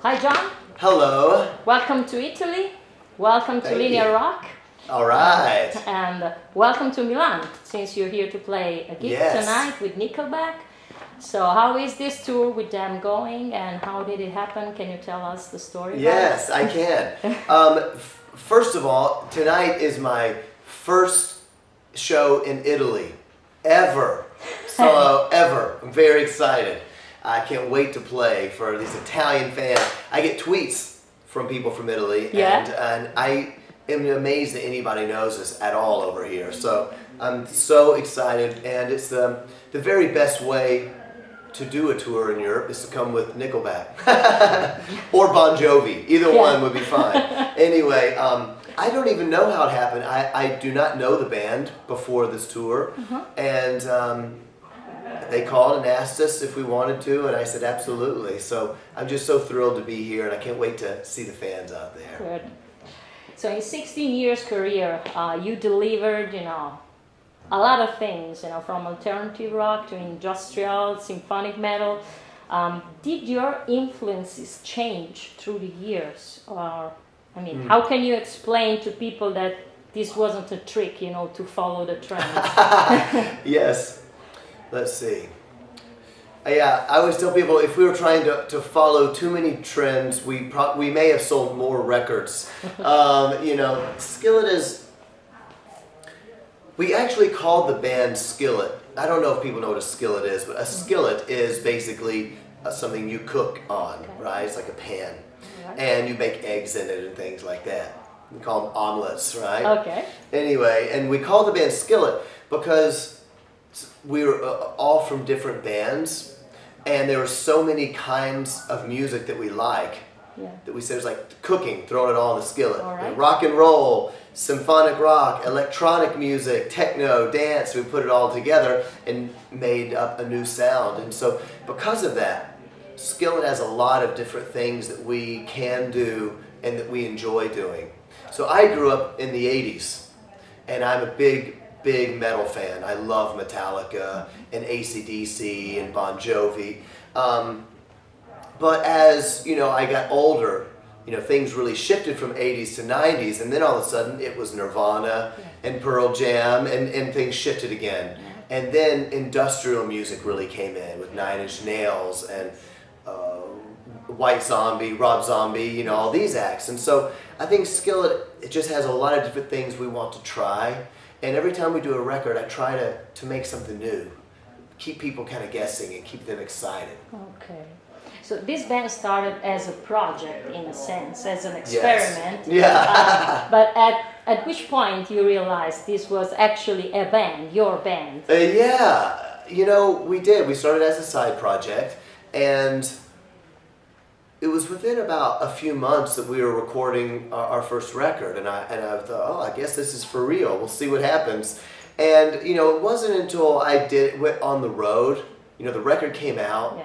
Hi, John. Hello. Welcome to Italy. Welcome to Linea Rock. All right. And welcome to Milan, since you're here to play a gig tonight with Nickelback. So how is this tour with them going, and how did it happen? Can you tell us the story? Yes, I can. First of all, tonight is my first show in Italy, ever. So, ever. I'm very excited. I can't wait to play for these Italian fans. I get tweets from people from Italy, and I am amazed that anybody knows us at all over here. So I'm so excited, and it's the very best way to do a tour in Europe is to come with Nickelback or Bon Jovi. Either one would be fine. Anyway, I don't even know how it happened. I do not know the band before this tour, and they called and asked us if we wanted to, and I said absolutely. So I'm just so thrilled to be here, and I can't wait to see the fans out there. Good. So in 16 years career, you delivered, a lot of things, from alternative rock to industrial, symphonic metal. Did your influences change through the years? Or, how can you explain to people that this wasn't a trick, to follow the trends? Yes. Let's see. Yeah, I always tell people if we were trying to follow too many trends, we may have sold more records. Skillet is... We actually called the band Skillet. I don't know if people know what a skillet is, but a skillet is basically something you cook on, right? It's like a pan. And you make eggs in it and things like that. We call them omelets, right? Okay. Anyway, and we called the band Skillet because we were all from different bands, and there were so many kinds of music that we like that we said it was like cooking, throwing it all in the skillet. Right. Rock and roll, symphonic rock, electronic music, techno, dance, we put it all together and made up a new sound. And so because of that, Skillet has a lot of different things that we can do and that we enjoy doing. So I grew up in the 80s, and I'm a big metal fan. I love Metallica and AC/DC and Bon Jovi. But as I got older, things really shifted from 80s to 90s, and then all of a sudden it was Nirvana and Pearl Jam, and things shifted again. And then industrial music really came in with Nine Inch Nails and White Zombie, Rob Zombie, all these acts. And so I think Skillet, it just has a lot of different things we want to try. And every time we do a record, I try to make something new, keep people kind of guessing and keep them excited. Okay. So this band started as a project, in a sense, as an experiment. Yes. Yeah. But at which point you realized this was actually a band, your band? We did. We started as a side project, and it was within about a few months that we were recording our first record, and I thought, I guess this is for real. We'll see what happens. And it wasn't until I went on the road. The record came out,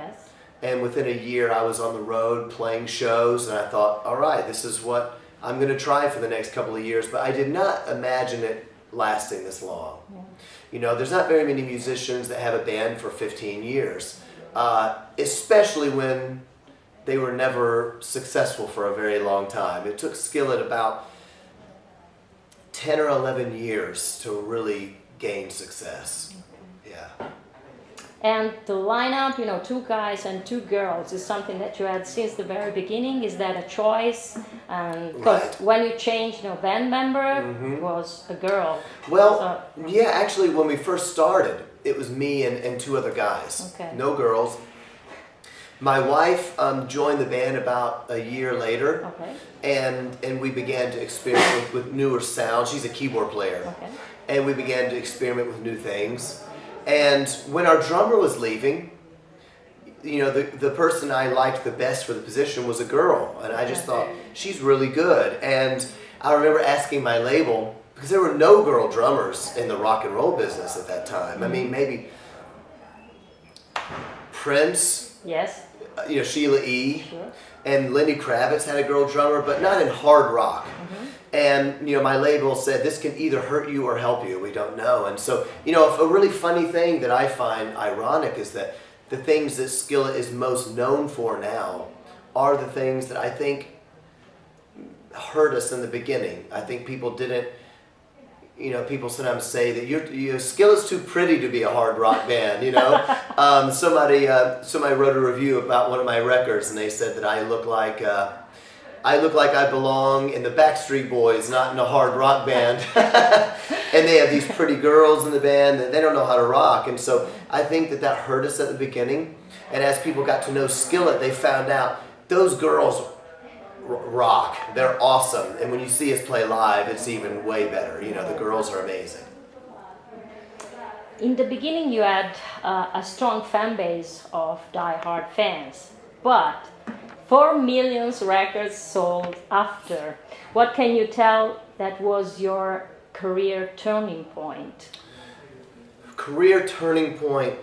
and within a year I was on the road playing shows, and I thought, all right, this is what I'm going to try for the next couple of years. But I did not imagine it lasting this long. There's not very many musicians that have a band for 15 years, especially when they were never successful for a very long time. It took Skillet about 10 or 11 years to really gain success. Yeah. And the lineup, 2 guys and 2 girls, is something that you had since the very beginning. Is that a choice? Because when you changed, band member, it was a girl. Well, actually, when we first started, it was me and 2 other guys. Okay. No girls. My wife joined the band about a year later, and we began to experiment with newer sounds. She's a keyboard player, and we began to experiment with new things. And when our drummer was leaving, the person I liked the best for the position was a girl, and I just thought, she's really good. And I remember asking my label, because there were no girl drummers in the rock and roll business at that time. I mean, maybe Prince, Sheila E. And Lenny Kravitz had a girl drummer, but not in hard rock. And my label said, this can either hurt you or help you. We don't know. And so, a really funny thing that I find ironic is that the things that Skillet is most known for now are the things that I think hurt us in the beginning. I think people didn't, people sometimes say that your Skillet's too pretty to be a hard rock band, somebody wrote a review about one of my records, and they said that I look like I belong in the Backstreet Boys, not in a hard rock band. And they have these pretty girls in the band that they don't know how to rock. And so I think that hurt us at the beginning. And as people got to know Skillet, they found out those girls rock. They're awesome. And when you see us play live, it's even way better. The girls are amazing. In the beginning, you had a strong fan base of die-hard fans, but 4 million records sold after. What can you tell that was your career turning point? Career turning point.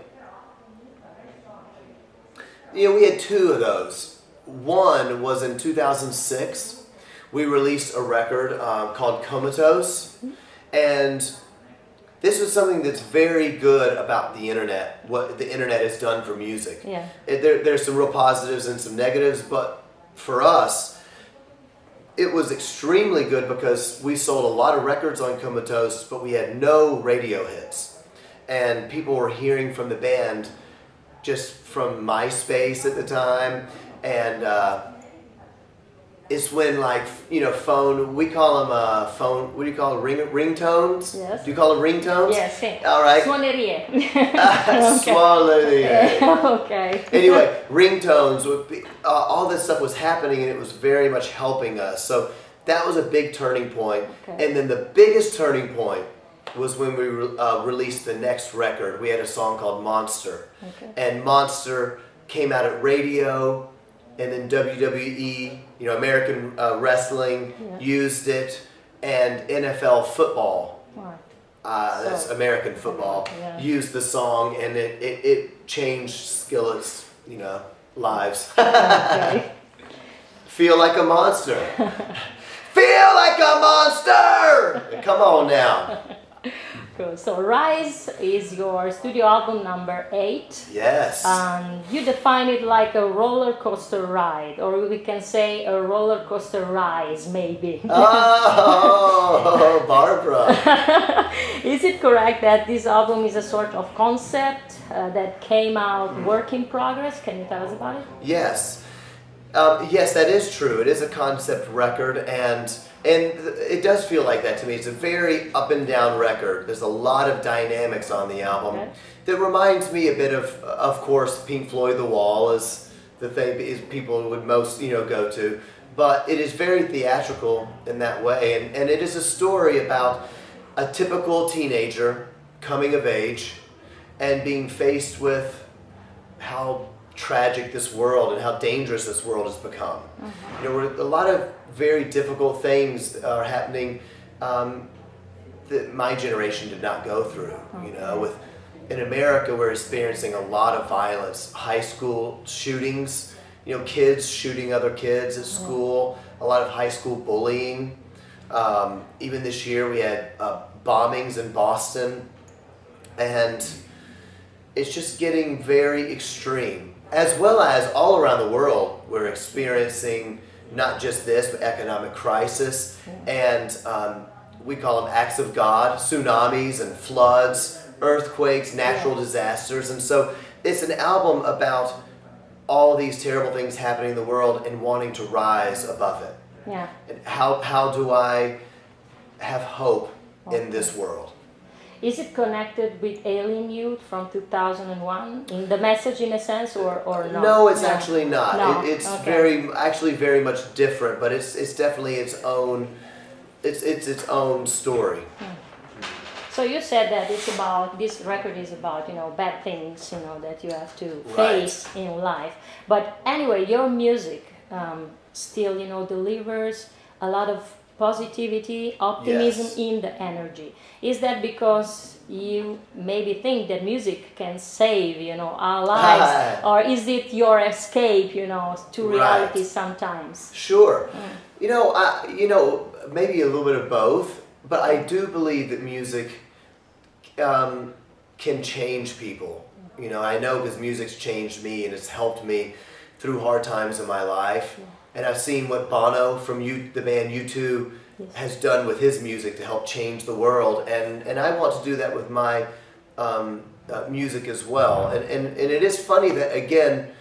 We had 2 of those. One was in 2006. We released a record called Comatose, and this was something that's very good about the internet, what the internet has done for music. Yeah. There's some real positives and some negatives, but for us, it was extremely good because we sold a lot of records on Comatose, but we had no radio hits. And people were hearing from the band just from MySpace at the time, and it's when phone, we call them phone, what do you call them, ringtones? Yes. Do you call them ringtones? Yes, sì. All right. Suonerie. Suonerie. Okay. Anyway, ringtones, would be, all this stuff was happening, and it was very much helping us. So that was a big turning point. Okay. And then the biggest turning point was when we released the next record. We had a song called Monster. Okay. And Monster came out at radio, and then WWE, American wrestling, used it, and NFL football, that's American football, used the song, and it changed Skillet's, lives. Okay. Feel like a monster. Feel like a monster! Come on now. Cool. So Rise is your studio album number 8. Yes. You define it like a roller coaster ride, or we can say a roller coaster rise, maybe. Oh, Barbara. Is it correct that this album is a sort of concept that came out work in progress? Can you tell us about it? Yes. Yes, that is true. It is a concept record, and it does feel like that to me. It's a very up and down record. There's a lot of dynamics on the album that reminds me a bit of course, Pink Floyd The Wall is the thing people would most go to. But it is very theatrical in that way, and it is a story about a typical teenager coming of age and being faced with how tragic this world and how dangerous this world has become. Mm-hmm. A lot of very difficult things are happening that my generation did not go through. Okay. In America, we're experiencing a lot of violence, high school shootings, kids shooting other kids at school, a lot of high school bullying. Even this year, we had bombings in Boston, and it's just getting very extreme. As well as all around the world, we're experiencing not just this, but economic crisis, and we call them acts of God, tsunamis and floods, earthquakes, natural disasters. And so it's an album about all these terrible things happening in the world and wanting to rise above it. Yeah. And how do I have hope in this world? Is it connected with Alien Youth from 2001 in the message, in a sense, or no? No, it's actually not. No. It's Okay. very much different, but it's definitely its own. It's its own story. So you said that this record is about bad things that you have to face in life. But anyway, your music still delivers a lot of positivity, optimism in the energy. Is that because you maybe think that music can save, our lives, or is it your escape, to reality sometimes? Sure. Maybe a little bit of both, but I do believe that music can change people. I know because music's changed me and it's helped me through hard times in my life. And I've seen what Bono from the band U2 has done with his music to help change the world. And I want to do that with my music as well. And it is funny that, again,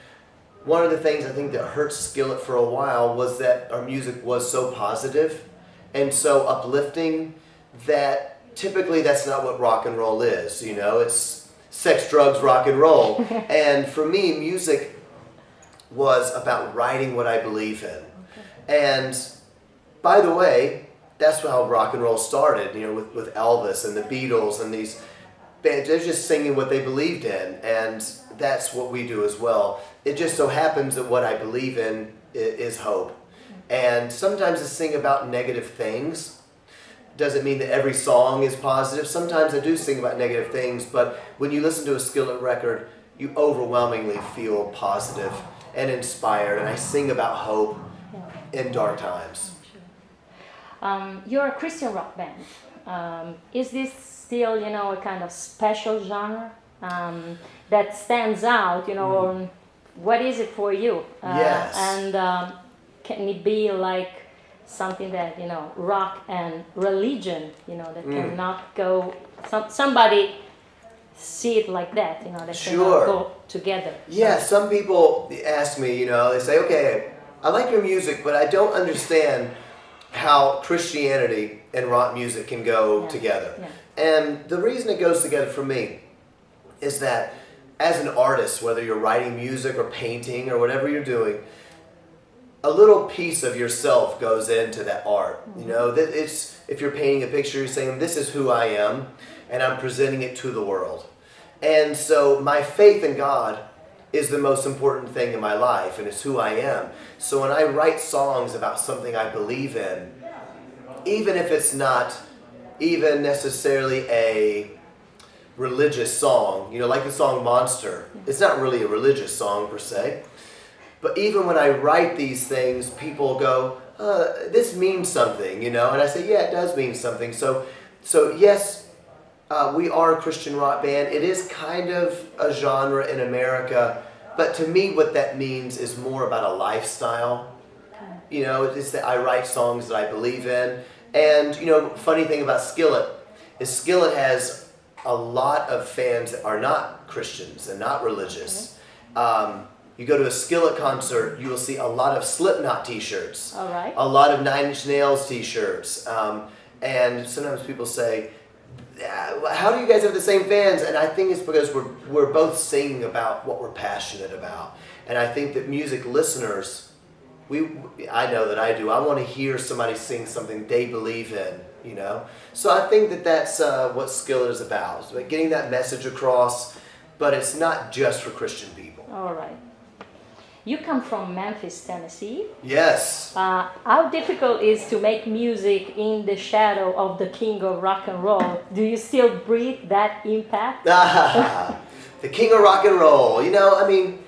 one of the things I think that hurt Skillet for a while was that our music was so positive and so uplifting that typically that's not what rock and roll is. You know, it's sex, drugs, rock and roll. And for me, music was about writing what I believe in. And by the way, that's how rock and roll started, you know, with Elvis and the Beatles and these bands. They're just singing what they believed in, and that's what we do as well. It just so happens that what I believe in is hope. And sometimes I sing about negative things. Doesn't mean that every song is positive. Sometimes I do sing about negative things, but when you listen to a Skillet record, you overwhelmingly feel positive and inspired, and I sing about hope in dark times. You're a Christian rock band. Is this still, you know, a kind of special genre that stands out, you know, or what is it for you? Yes. And can it be like something that, you know, rock and religion, you know, that cannot go, somebody see it like that, you know, that cannot go together? Yeah, some people ask me, you know, they say, okay, I like your music, but I don't understand how Christianity and rock music can go together. And the reason it goes together for me is that as an artist, whether you're writing music or painting or whatever you're doing, a little piece of yourself goes into that art. You know, that it's, if you're painting a picture, you're saying, this is who I am, and I'm presenting it to the world. And so my faith in God is the most important thing in my life, and it's who I am. So when I write songs about something I believe in, even if it's not even necessarily a religious song, you know, like the song Monster, it's not really a religious song per se, but even when I write these things, people go, this means something, you know, and I say, yeah, it does mean something. So yes, we are a Christian rock band. It is kind of a genre in America, but to me what that means is more about a lifestyle. You know, it's that I write songs that I believe in. And, you know, funny thing about Skillet is Skillet has a lot of fans that are not Christians and not religious. You go to a Skillet concert, you will see a lot of Slipknot t-shirts, a lot of Nine Inch Nails t-shirts. And sometimes people say, how do you guys have the same fans? And I think it's because we're both singing about what we're passionate about. And I think that music listeners, I know that I do. I want to hear somebody sing something they believe in, you know. So I think that that's what Skillet is about. It's about getting that message across, but it's not just for Christian people. All right. You come from Memphis, Tennessee. Yes. How difficult is to make music in the shadow of the king of rock and roll? Do you still breathe that impact? The king of rock and roll. You know, I mean,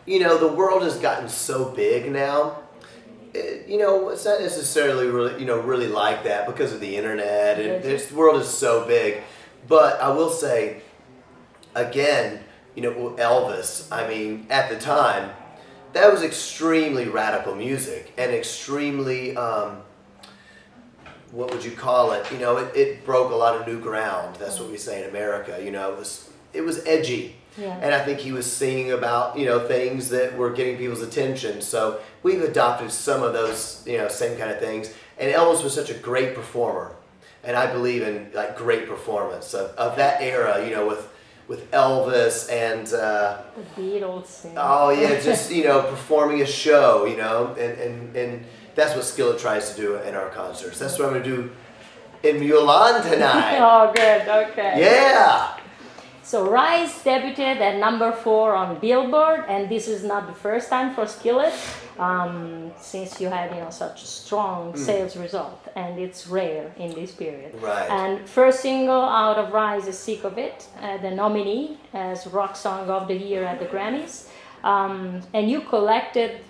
you know, the world has gotten so big now. You know, it's not necessarily really, you know, really like that because of the internet. And the world is so big. But I will say, again, you know, Elvis, I mean, at the time, that was extremely radical music and extremely, what would you call it? You know, it broke a lot of new ground. That's what we say in America. You know, it was edgy. Yeah. And I think he was singing about, you know, things that were getting people's attention. So we've adopted some of those, you know, same kind of things. And Elvis was such a great performer. And I believe in, like, great performance of that era, you know, with Elvis and the Beatles. Oh yeah, just, you know, performing a show, you know, and that's what Skillet tries to do in our concerts. That's what I'm gonna do in Milan tonight. Oh, good. Okay. Yeah. So Rise debuted at number 4 on Billboard, and this is not the first time for Skillet, since you had, you know, such a strong sales result, and it's rare in this period. Right. And first single out of Rise is "Sick of It," the nominee as Rock Song of the Year at the Grammys, and you collected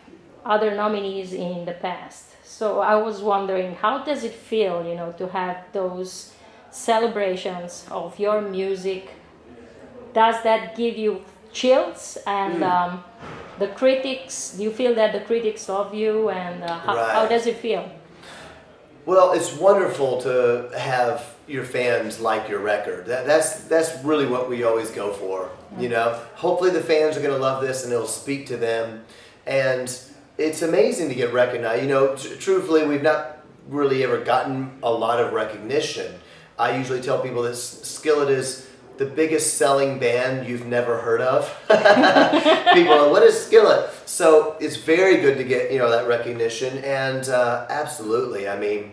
other nominees in the past. So I was wondering, how does it feel, you know, to have those celebrations of your music? Does that give you chills? And the critics, do you feel that the critics love you, and how Right. does it feel? Well, it's wonderful to have your fans like your record. That's really what we always go for. You know, hopefully the fans are going to love this and it'll speak to them. And it's amazing to get recognized. You know, truthfully, we've not really ever gotten a lot of recognition. I usually tell people that Skillet is the biggest selling band you've never heard of. People are, what is Skillet? So it's very good to get, you know, that recognition, and absolutely, I mean,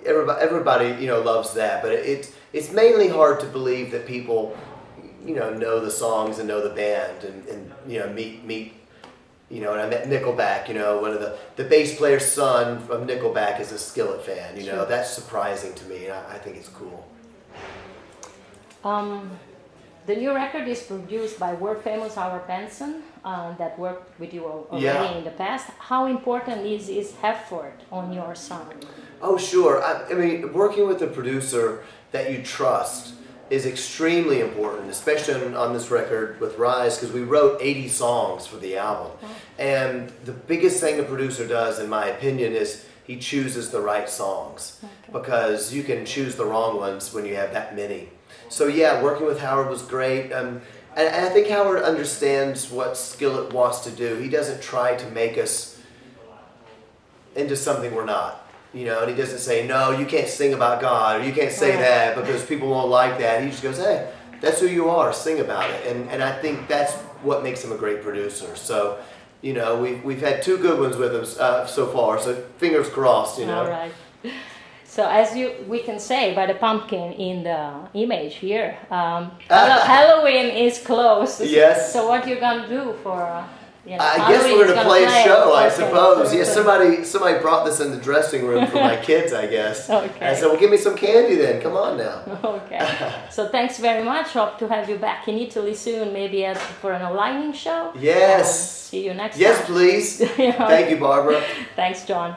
everybody, you know, loves that, but it's mainly hard to believe that people, you know the songs and know the band, and you know, meet, you know, and I met Nickelback, you know, one of the bass player's son from Nickelback is a Skillet fan, you know. Sure. That's surprising to me, and I think it's cool. The new record is produced by world famous Howard Benson, that worked with you already Yeah. in the past. How important is his effort on your sound? Oh, sure. I mean, working with a producer that you trust is extremely important, especially on this record with Rise, because we wrote 80 songs for the album. And the biggest thing a producer does, in my opinion, is he chooses the right songs, because you can choose the wrong ones when you have that many. So yeah, working with Howard was great. And I think Howard understands what Skillet wants to do. He doesn't try to make us into something we're not. You know, and he doesn't say, no, you can't sing about God, or you can't say that because people won't like that. He just goes, hey, that's who you are, sing about it. And I think that's what makes him a great producer. So, you know, we've had 2 good ones with him so far, so fingers crossed, you know. All right. So as we can say by the pumpkin in the image here, Halloween is close. Yes. So what you gonna do for? You know, I guess Halloween we're is going to play a show, I Okay, suppose. so- Yeah, somebody brought this in the dressing room for my kids, I guess. Okay. And I said, well, give me some candy then. Come on now. Okay. So thanks very much. Hope to have you back in Italy soon, maybe for an aligning show. Yes. See you next Yes, time. please. You know. Thank you, Barbara. Thanks, John.